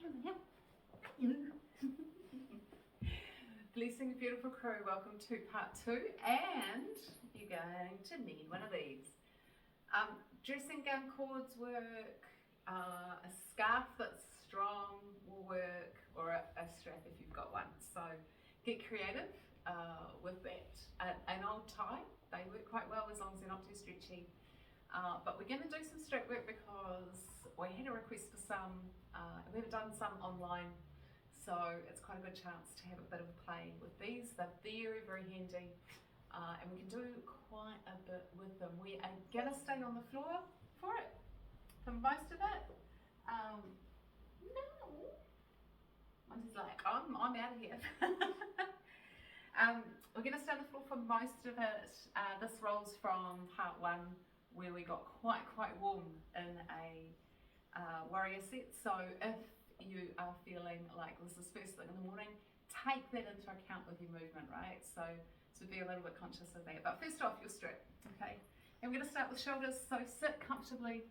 Come here. You. Blessing, beautiful crew, welcome to part 2, and you're going to need one of these. Dressing gown cords work, a scarf that's strong will work, or a strap if you've got one. So get creative with that. An old tie, they work quite well as long as they're not too stretchy. But we're going to do some strap work because we had a request for some, we haven't done some online, so it's quite a good chance to have a bit of a play with these. They're very, very handy, and we can do quite a bit with them. We are going to stay on the floor for it, for most of it. No, I'm just like, I'm out of here. We're going to stay on the floor for most of it. This rolls from part 1, where we got quite warm in a warrior set. So if you are feeling like this is first thing in the morning, take that into account with your movement, right? So be a little bit conscious of that. But first off, your strap, okay? And we're going to start with shoulders, so sit comfortably,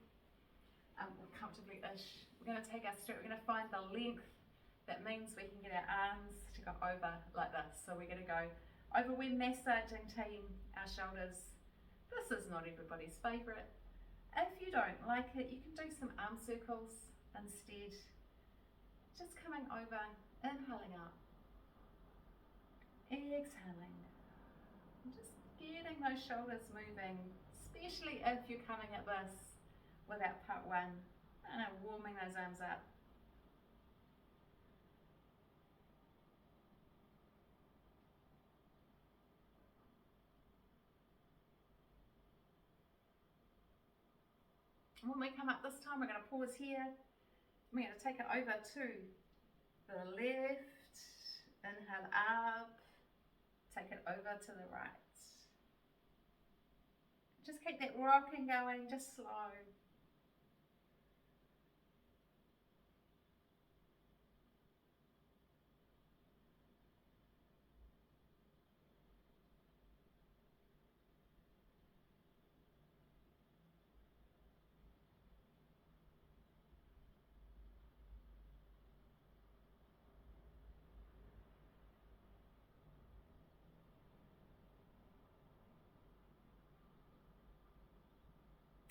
or comfortably-ish. We're going to take our strap, we're going to find the length. That means we can get our arms to go over like this. So we're going to go over, we're massaging team, our shoulders. This is not everybody's favourite. If you don't like it, you can do some arm circles instead. Just coming over, inhaling up, exhaling. And just getting those shoulders moving, especially if you're coming at this without part 1. And warming those arms up. When we come up this time, we're going to pause here. We're going to take it over to the left, inhale up, take it over to the right. Just keep that rocking going, just slow.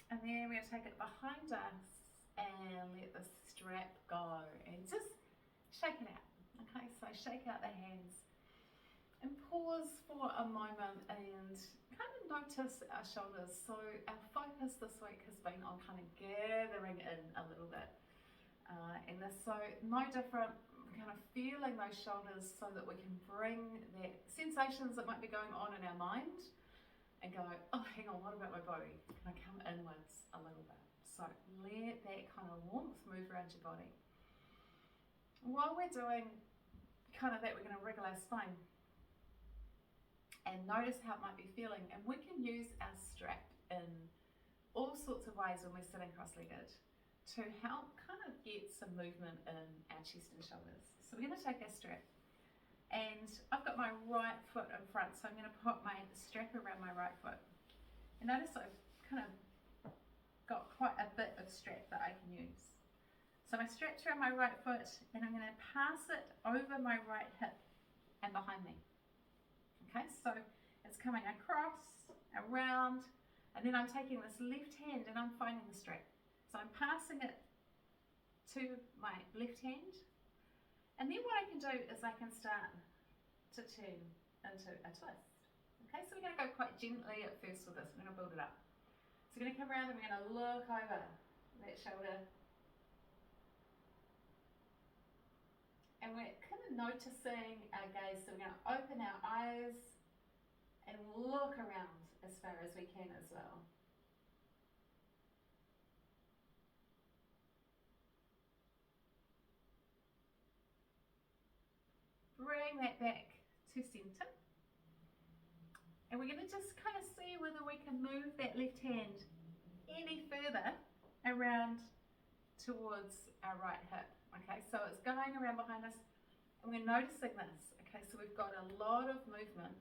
And then we're going to take it behind us and let the strap go and just shake it out. Okay, so shake out the hands and pause for a moment and kind of notice our shoulders. So our focus this week has been on kind of gathering in a little bit. And this, so no different, kind of feeling those shoulders so that we can bring that sensations that might be going on in our mind and go, oh, hang on, what about my body? Can I come inwards a little bit? So let that kind of warmth move around your body. While we're doing kind of that, we're going to wriggle our spine and notice how it might be feeling. And we can use our strap in all sorts of ways when we're sitting cross-legged to help kind of get some movement in our chest and shoulders. So we're going to take our strap. And I've got my right foot in front, so I'm going to put my strap around my right foot. And notice I've kind of got quite a bit of strap that I can use. So my strap's around my right foot, and I'm going to pass it over my right hip and behind me. Okay, so it's coming across, around, and then I'm taking this left hand and I'm finding the strap. So I'm passing it to my left hand. And then what I can do is I can start to turn into a twist. Okay, so we're going to go quite gently at first with this. We're going to build it up. So we're going to come around and we're going to look over that shoulder. And we're kind of noticing our gaze. So we're going to open our eyes and look around as far as we can as well. Bring that back to centre. And we're going to just kind of see whether we can move that left hand any further around towards our right hip. Okay, so it's going around behind us and we're noticing this. Okay, so we've got a lot of movement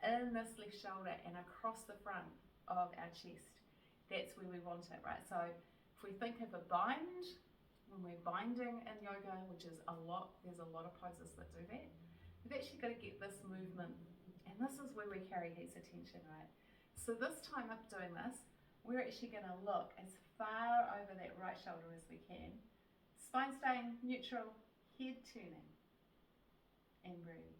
in this left shoulder and across the front of our chest. That's where we want it, right? So if we think of a bind, when we're binding in yoga, which is there's a lot of poses that do that, we've actually got to get this movement, and this is where we carry heaps of tension, right? So this time up doing this, we're actually going to look as far over that right shoulder as we can, spine staying neutral, head turning, and breathe.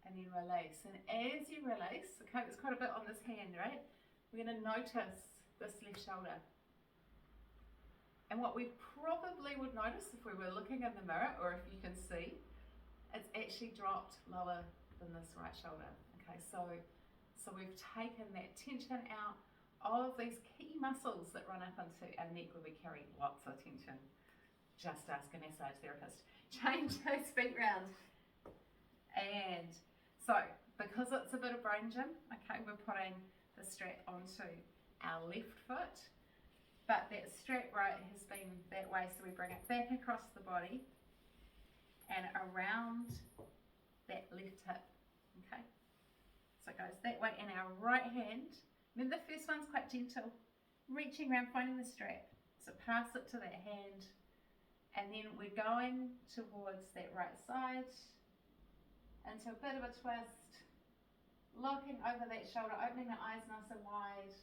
And then release. And as you release, okay, there's quite a bit on this hand, right? We're going to notice this left shoulder. And what we probably would notice if we were looking in the mirror, or if you can see, it's actually dropped lower than this right shoulder. Okay, so we've taken that tension out of these key muscles that run up into our neck where we carry lots of tension. Just ask a massage therapist. Change those feet round. And so, because it's a bit of brain gym, okay, we're putting the strap onto our left foot, but that strap right has been that way, so we bring it back across the body and around that left hip, okay? So it goes that way, and our right hand, remember the first one's quite gentle, reaching around, finding the strap, so pass it to that hand, and then we're going towards that right side, into a bit of a twist, looking over that shoulder, opening the eyes nice and wide.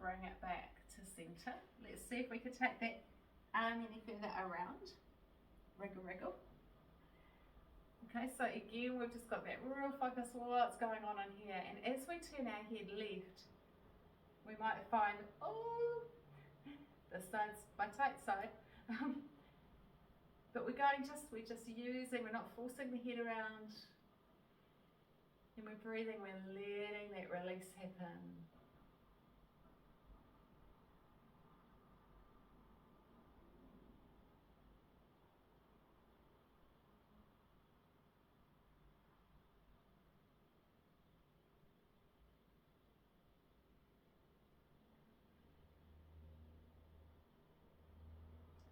Bring it back to center. Let's see if we can take that arm any further around. Wriggle, wriggle. Okay, so again, we've just got that real focus on what's going on in here. And as we turn our head left, we might find, oh, this side's my tight side. But we're just using, we're not forcing the head around. And we're breathing, we're letting that release happen.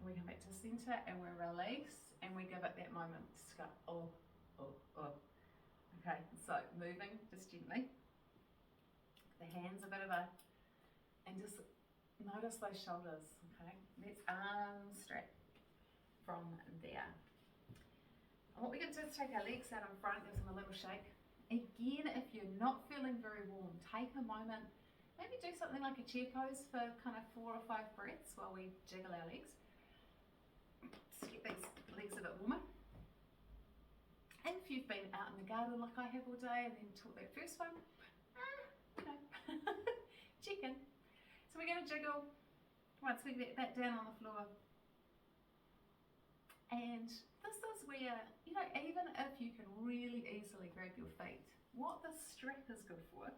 We come back to center and we release and we give it that moment to go, oh, oh, oh. Okay, so moving just gently. The hands a bit of and just notice those shoulders, okay? Let's arm strap from there. And what we're going to do is take our legs out in front, give them a little shake. Again, if you're not feeling very warm, take a moment, maybe do something like a chair pose for kind of 4 or 5 breaths while we jiggle our legs. Just get these legs a bit warmer. And if you've been out in the garden like I have all day and then taught that first one, chicken. So we're going to jiggle once we get that down on the floor. And this is where, even if you can really easily grab your feet, what the strap is good for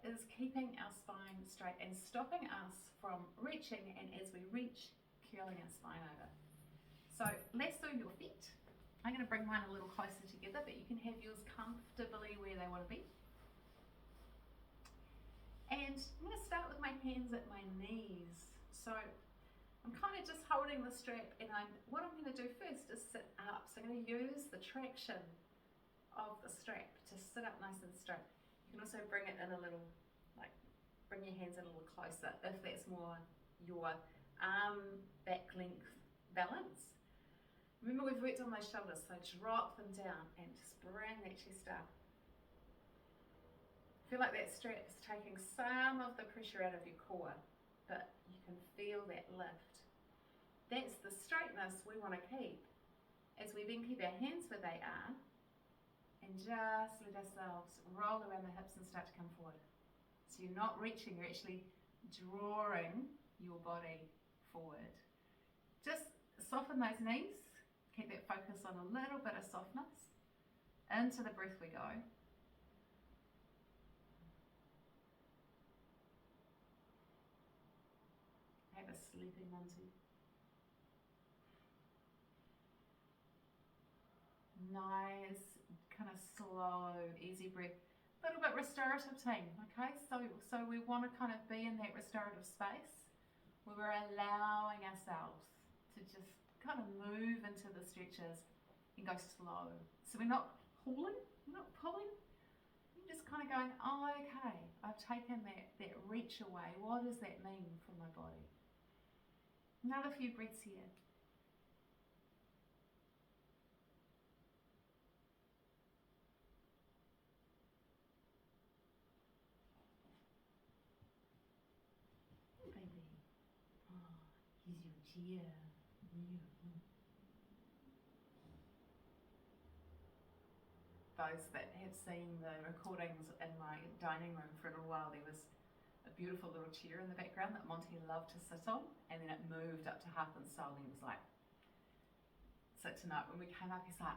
is keeping our spine straight and stopping us from reaching, and as we reach, curling our spine over. So let's do your feet. I'm going to bring mine a little closer together, but you can have yours comfortably where they want to be. And I'm going to start with my hands at my knees. So I'm kind of just holding the strap, and what I'm going to do first is sit up. So I'm going to use the traction of the strap to sit up nice and straight. You can also bring it in a little, bring your hands in a little closer if that's more your arm back length balance. Remember, we've worked on those shoulders, so drop them down and just bring that chest up. Feel like that strap is taking some of the pressure out of your core, but you can feel that lift. That's the straightness we want to keep as we then keep our hands where they are and just let ourselves roll around the hips and start to come forward. So you're not reaching, you're actually drawing your body forward. Just soften those knees. Keep that focus on a little bit of softness. Into the breath we go. sleeping Monty. Nice, kind of slow, easy breath. A little bit restorative team, okay? So we want to kind of be in that restorative space where we're allowing ourselves to just kind of move into the stretches and go slow. So we're not pulling, we're not pulling. We're just kind of going, oh, okay, I've taken that reach away. What does that mean for my body? Another few breaths here. He's your dear. Those that have seen the recordings in my dining room for a little while, there was a beautiful little chair in the background that Monty loved to sit on, and then it moved up to half and soul, and he was like, so tonight when we came up, he's like,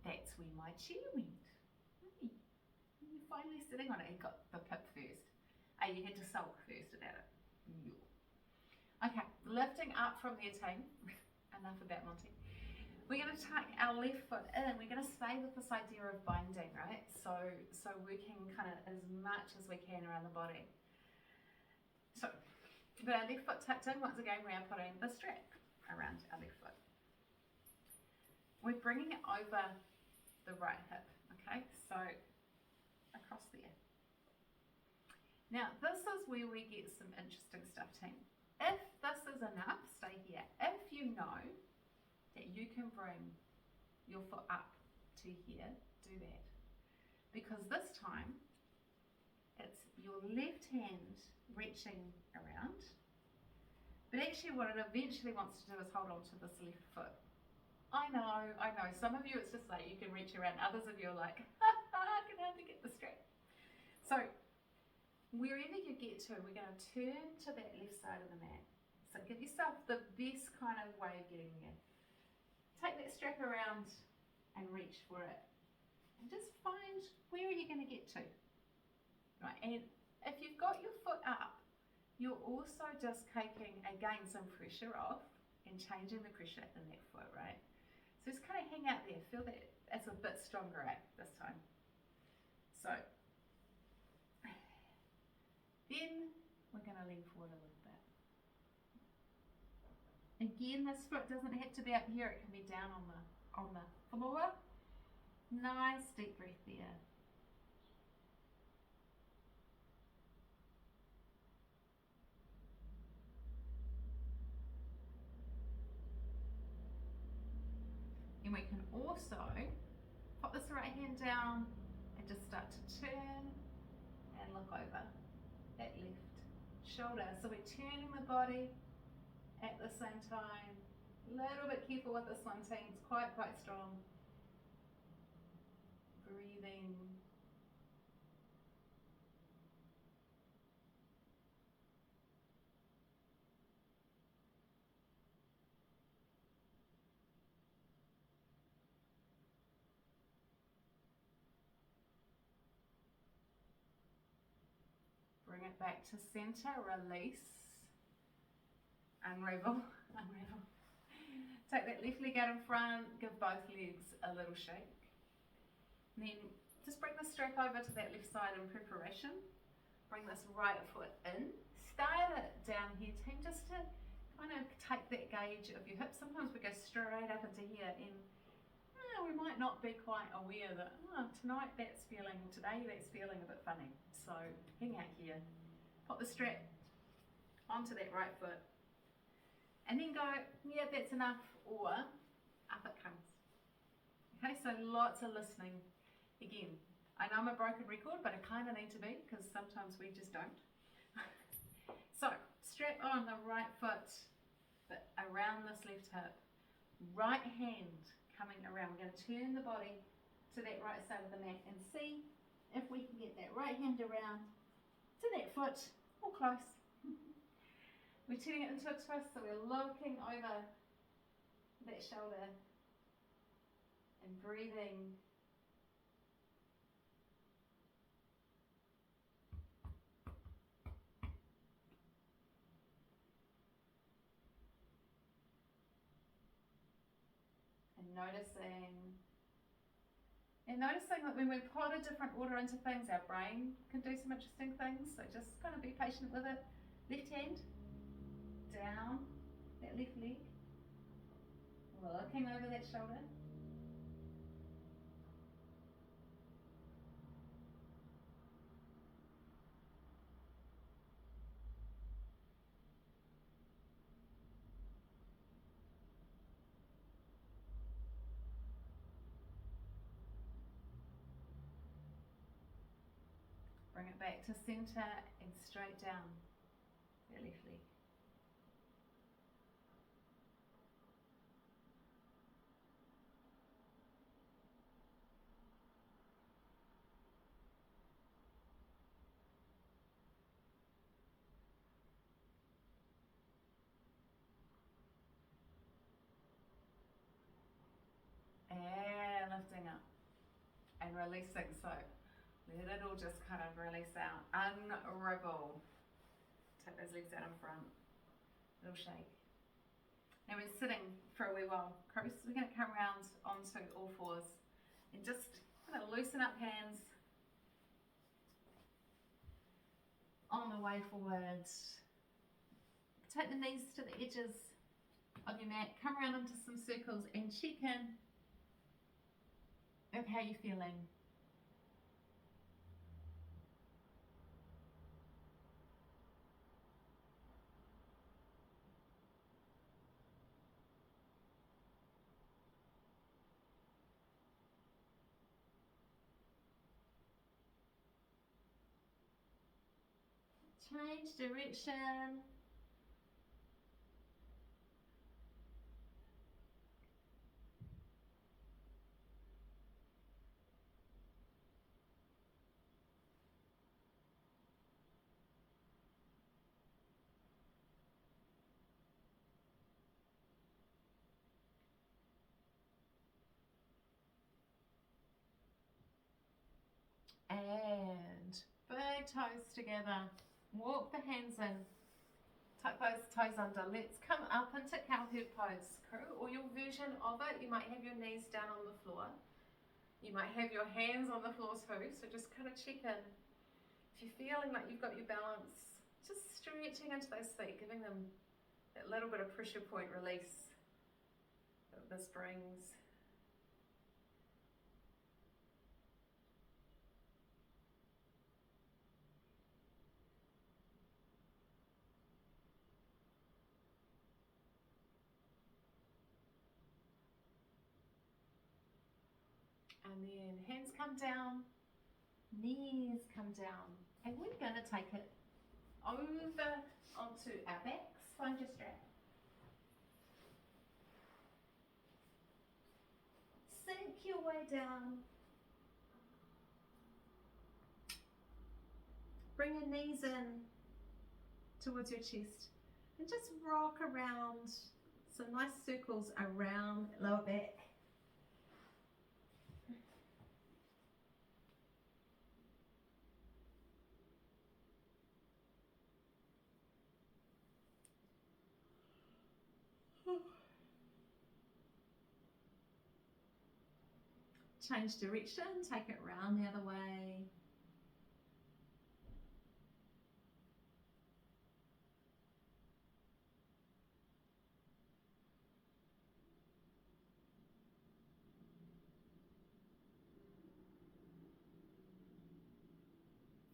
that's where my chair went. Hey, you're finally sitting on it. He got the pip first. Hey, you had to sulk first about it. Okay, lifting up from there, team. Enough about Monty. We're going to tuck our left foot in. We're going to stay with this idea of binding, right? So working kind of as much as we can around the body. So, with our left foot tucked in, once again, we are putting the strap around our left foot. We're bringing it over the right hip, okay? So, across there. Now, this is where we get some interesting stuff, team. If this is enough, stay here. If you know that you can bring your foot up to here, do that. Because this time, it's your left hand reaching around, but actually what it eventually wants to do is hold on to this left foot. I know, some of you it's just like you can reach around, others of you are like, I can hardly get the strap. So, wherever you get to, we're going to turn to that left side of the mat. So give yourself the best kind of way of getting there. Take that strap around and reach for it. And just find where are you going to get to. Right, and if you've got your foot up, you're also just taking, again, some pressure off and changing the pressure in that foot, right? So just kind of hang out there. Feel that it's a bit stronger this time. So, then we're going to lean forward a little bit. Again, this foot doesn't have to be up here, it can be down on the floor. Nice deep breath there. And we can also pop this right hand down and just start to turn and look over that left shoulder. So we're turning the body at the same time. A little bit careful with this one, team. It's quite strong. Breathing. Bring it back to center, release. Unravel. Take that left leg out in front, give both legs a little shake. And then just bring the strap over to that left side in preparation. Bring this right foot in. Start it down here, team, just to kind of take that gauge of your hips. Sometimes we go straight up into here and we might not be quite aware that today that's feeling a bit funny. So hang out here, put the strap onto that right foot. And then go, yeah, that's enough, or up it comes. Okay, so lots of listening. Again, I know I'm a broken record, but I kind of need to be, because sometimes we just don't. So, strap on the right foot, but around this left hip. Right hand coming around. We're going to turn the body to that right side of the mat and see if we can get that right hand around to that foot, or close. We're turning it into a twist, so we're looking over that shoulder and breathing. noticing. And noticing that when we put a different order into things, our brain can do some interesting things. So just kind of be patient with it. Left hand, down that left leg, looking over that shoulder. Bring it back to center and straight down that left leg. And lifting up and releasing. So let it all just kind of release out. Unravel. Take those legs out in front. Little shake. Now we're sitting for a wee while. We're going to come around onto all fours and just kind of loosen up hands on the way forward. Take the knees to the edges of your mat. Come around into some circles and check in of how you're feeling. Change direction. And big toes together. Walk the hands in. Tuck those toes under. Let's come up into cowherd pose, crew, or your version of it. You might have your knees down on the floor. You might have your hands on the floor too, so just kind of check in. If you're feeling like you've got your balance, just stretching into those feet, giving them that little bit of pressure point release that this brings. And then hands come down, knees come down, and we're going to take it over onto our backs. Find your strap. Sink your way down. Bring your knees in towards your chest and just rock around some nice circles around lower back. Change direction, take it round the other way.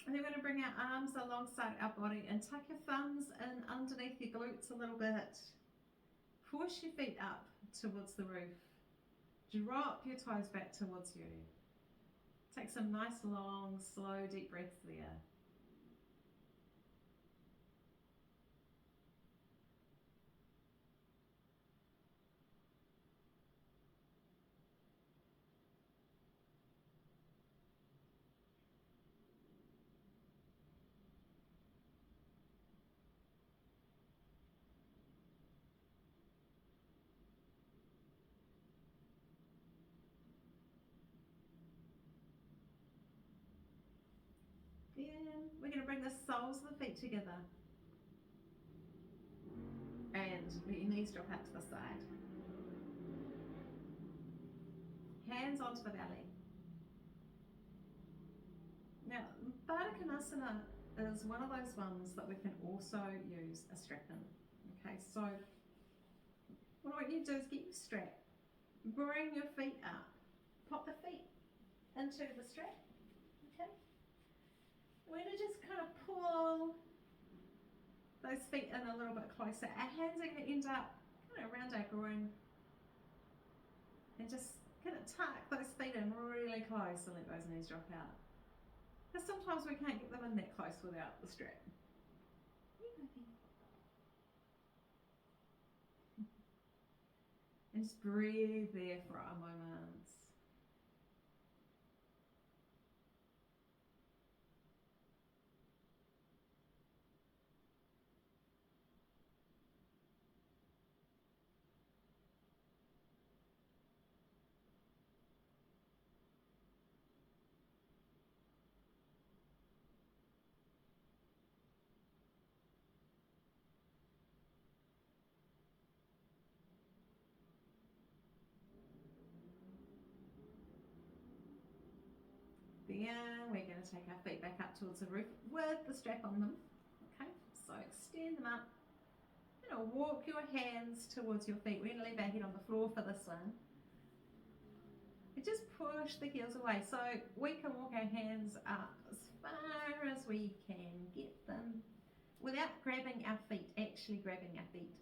And then we're going to bring our arms alongside our body and tuck your thumbs in underneath your glutes a little bit. Force your feet up towards the roof. Drop your toes back towards you. Take some nice, long, slow, deep breaths there. Then we're going to bring the soles of the feet together. And let your knees drop out to the side. hands onto the belly. Now, Baddha Konasana is one of those ones that we can also use a strap in. Okay, so what I want you to do is get your strap, bring your feet up, pop the feet into the strap, okay? We're going to just kind of pull those feet in a little bit closer. Our hands are going to end up kind of around our groin, and just kind of tuck those feet in really close and let those knees drop out. Because sometimes we can't get them in that close without the strap. And just breathe there for a moment. Then we're going to take our feet back up towards the roof with the strap on them. Okay, so extend them up. You're going to walk your hands towards your feet. We're going to leave our head on the floor for this one. And just push the heels away. So we can walk our hands up as far as we can get them without grabbing our feet, actually grabbing our feet.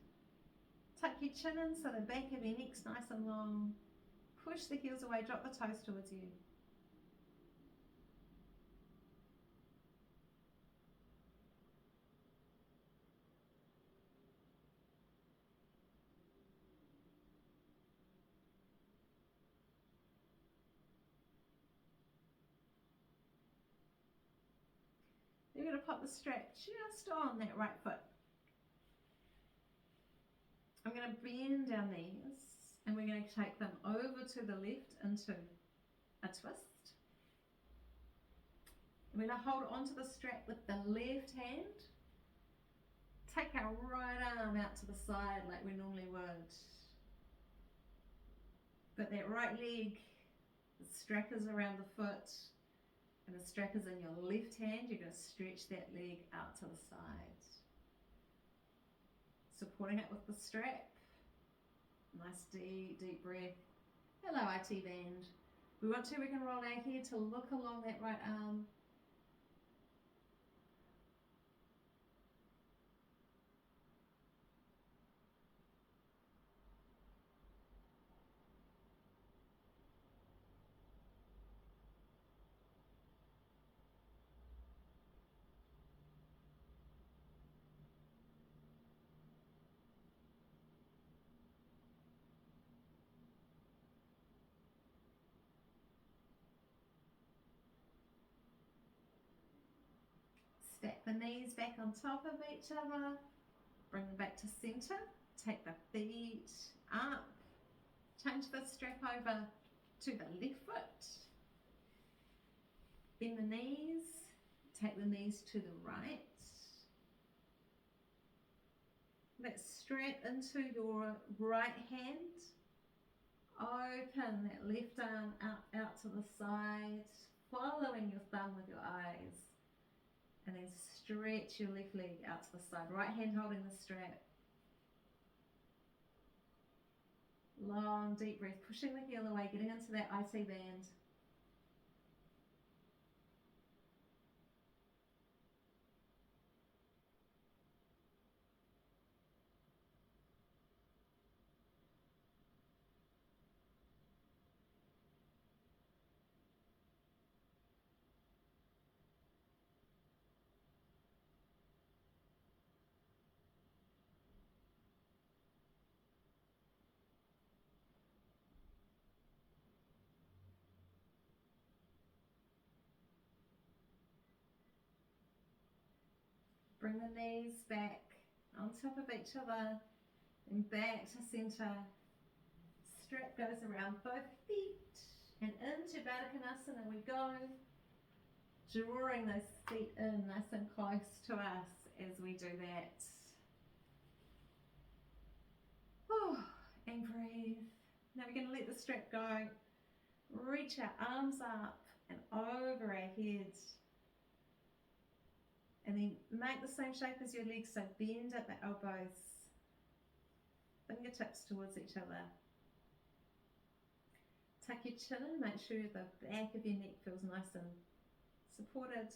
Tuck your chin in so the back of your neck's nice and long. Push the heels away, drop the toes towards you. You're going to pop the strap just on that right foot. I'm going to bend our knees and we're going to take them over to the left into a twist. We're going to hold onto the strap with the left hand. Take our right arm out to the side like we normally would. But that right leg, the strap is around the foot and the strap is in your left hand. You're going to stretch that leg out to the side. Supporting it with the strap. Nice deep breath. Hello IT band. We want to, we can roll our head to look along that right arm. Stack the knees back on top of each other. Bring them back to center. Take the feet up. Change the strap over to the left foot. Bend the knees. Take the knees to the right. Let's strap into your right hand. Open that left arm out to the side, following your thumb with your eyes. And then stretch your left leg out to the side. Right hand holding the strap. Long, deep breath, pushing the heel away, getting into that IT band. Bring the knees back on top of each other and back to center. Strap goes around both feet and into Baddha Konasana we go. Drawing those feet in nice and close to us as we do that. Oh, and breathe. Now we're going to let the strap go. Reach our arms up and over our head. And then make the same shape as your legs, so bend at the elbows, fingertips towards each other. Tuck your chin in, make sure the back of your neck feels nice and supported.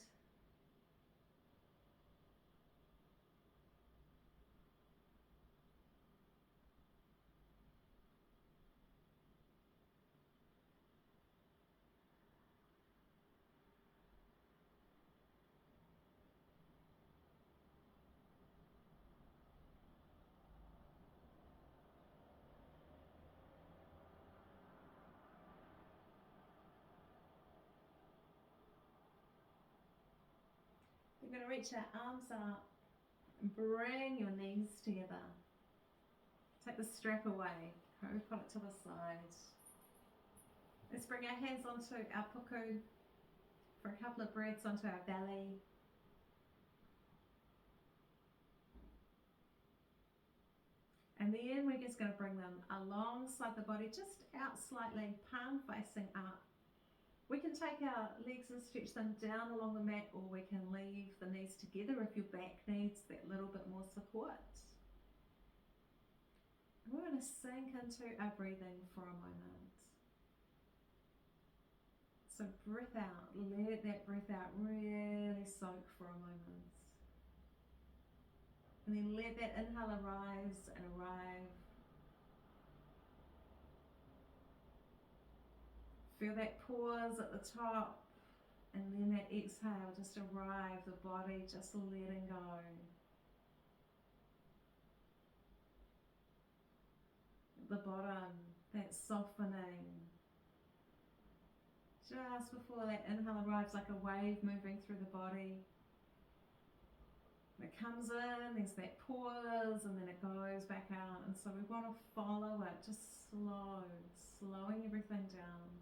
We're going to reach our arms up and bring your knees together. Take the strap away, put it to the side. Let's bring our hands onto our puku for a couple of breaths, onto our belly. And then we're just going to bring them alongside the body, just out slightly, palm facing up. We can take our legs and stretch them down along the mat, or we can leave the knees together if your back needs that little bit more support. And we're going to sink into our breathing for a moment. So breath out, let that breath out really soak for a moment. And then let that inhale arise and arrive. Feel that pause at the top, and then that exhale just arrive, the body just letting go. At the bottom, that softening. Just before that inhale arrives, like a wave moving through the body. It comes in, there's that pause, and then it goes back out. And so we want to follow it, just slowing everything down.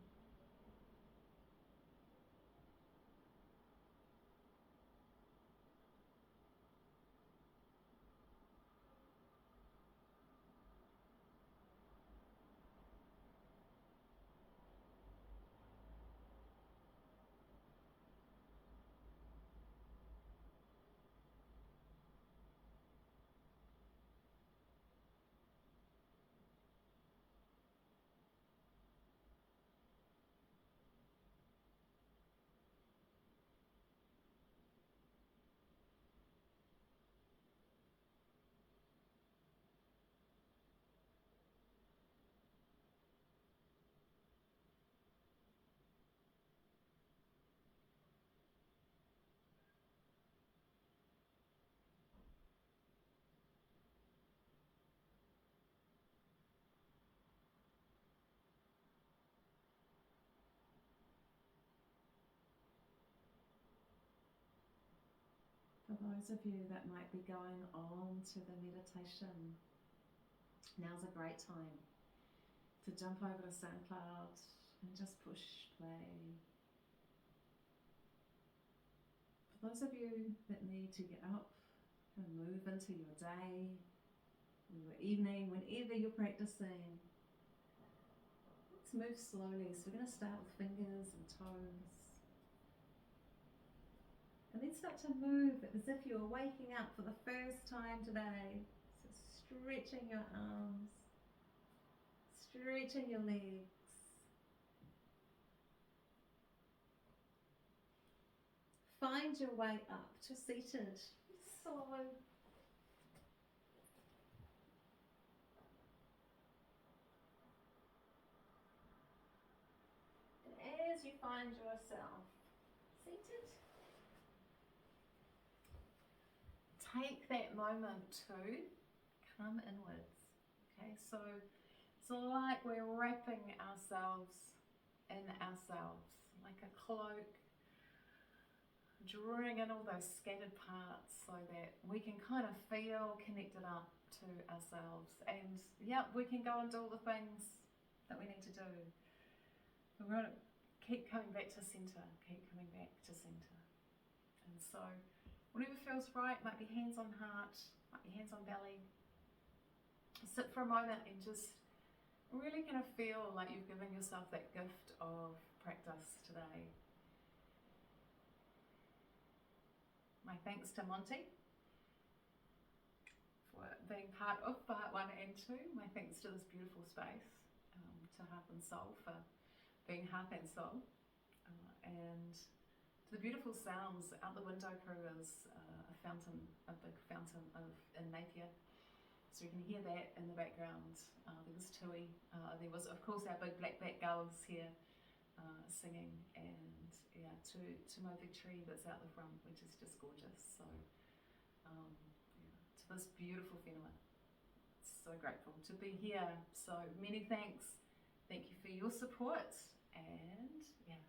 For those of you that might be going on to the meditation, now's a great time to jump over to SoundCloud and just push play. For those of you that need to get up and move into your day, your evening, whenever you're practicing, let's move slowly. So we're going to start with fingers and toes. And then start to move as if you're waking up for the first time today. So stretching your arms, stretching your legs. Find your way up to seated. Slow. And as you find yourself seated, take that moment to come inwards. Okay, so it's like we're wrapping ourselves in ourselves, like a cloak, drawing in all those scattered parts so that we can kind of feel connected up to ourselves. And yeah, we can go and do all the things that we need to do. But we're going to keep coming back to centre, keep coming back to centre. And so whatever feels right, might be hands on heart, might be hands on belly. Sit for a moment and just really going to feel like you've given yourself that gift of practice today. My thanks to Monty for being part of part 1 and 2. My thanks to this beautiful space, to Heart and Soul for being heart and soul, and to the beautiful sounds out the window. Crew is a big fountain in Napier, so you can hear that in the background. There was Tui, there was of course our big black gulls here singing, and yeah, to big tree that's out the front, which is just gorgeous. So to this beautiful whenua, so grateful to be here. So many thanks. Thank you for your support, and yeah,